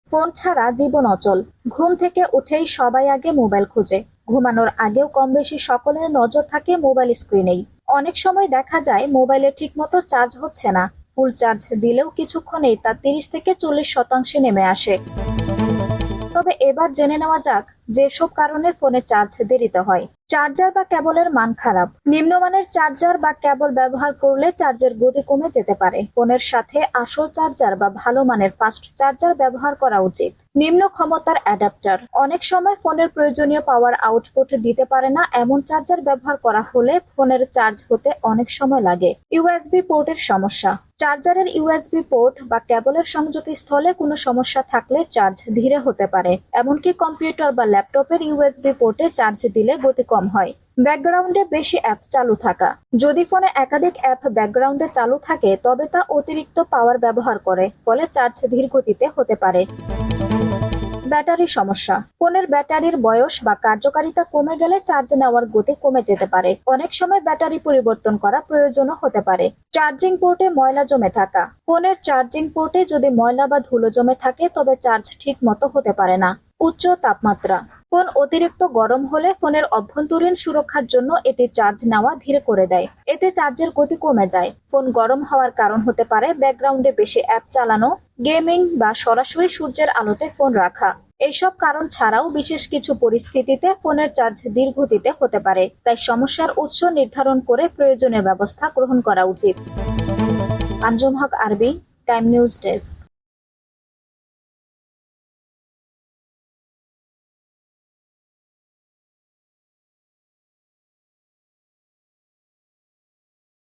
Phone ছাড়া জীবন অচল। ঘুম থেকে উঠেই সবাই আগে মোবাইল খুঁজে। ঘুমানোর আগেও কম বেশি সকলের নজর থাকে মোবাইল স্ক্রিনেই। অনেক সময় দেখা যায় মোবাইলে ঠিকমতো চার্জ হচ্ছে না। ফুল চার্জ দিলেও কিছুক্ষণেই তা 30 থেকে 40% নেমে আসে। তবে এবার জেনে নেওয়া যাক যেসব কারণে ফোনে চার্জ দেরিতে হয়। চার্জার বা কেবলের মান খারাপ। নিম্নমানের চার্জার বা কেবল ব্যবহার করলে চার্জের গতি কমে যেতে পারে। ফোনের সাথে আসল চার্জার বা ভালো মানের ফাস্ট চার্জার ব্যবহার করা উচিত। নিম্ন ক্ষমতার অ্যাডাপ্টার। অনেক সময় ফোনের প্রয়োজনীয় পাওয়ার আউটপুট দিতে পারে না এমন চার্জার ব্যবহার করা হলে ফোনের চার্জ হতে অনেক সময় লাগে। ইউএসবি পোর্টের সমস্যা। চার্জারের ইউএসবি পোর্ট বা কেবলের সংযোগস্থলে কোনো সমস্যা থাকলে চার্জ ধীরে হতে পারে। এমনকি কম্পিউটার বা ল্যাপটপের ইউএসবি পোর্টে চার্জ দিলে গতি কম হয়। ব্যাকগ্রাউন্ডে বেশি অ্যাপ চালু থাকা। যদি ফোনে একাধিক অ্যাপ ব্যাকগ্রাউন্ডে চালু থাকে তবে তা অতিরিক্ত পাওয়ার ব্যবহার করে, ফলে চার্জ ধীর গতিতে হতে পারে। ব্যাটারি সমস্যা। ফোনের ব্যাটারির বয়স বা কার্যকারিতা কমে গেলে চার্জ নেওয়ার গতি কমে যেতে পারে। অনেক সময় ব্যাটারি পরিবর্তন করা প্রয়োজনও হতে পারে। চার্জিং পোর্টে ময়লা জমে থাকা। ফোনের চার্জিং পোর্টে যদি ময়লা বা ধুলো জমে থাকে তবে চার্জ ঠিক মতো হতে পারে না। উচ্চ তাপমাত্রা। ফোন অতিরিক্ত গরম হলে ফোনের অভ্যন্তরীণ সুরক্ষার জন্য এটি চার্জ নেওয়া ধীরে করে দেয়। এতে চার্জের গতি কমে যায়। ফোন গরম হওয়ার কারণ হতে পারে ব্যাকগ্রাউন্ডে বেশি অ্যাপ চালানো, গেমিং বা সরাসরি সূর্যের আলোতে ফোন রাখা। এইসব কারণ ছাড়াও বিশেষ কিছু পরিস্থিতিতে ফোনের চার্জ ধীর গতিতে হতে পারে। তাই সমস্যার উৎস নির্ধারণ করে প্রয়োজনীয় ব্যবস্থা গ্রহণ করা উচিত। আঞ্জুম হক আরবি, টাইম নিউজ ডেস্ক।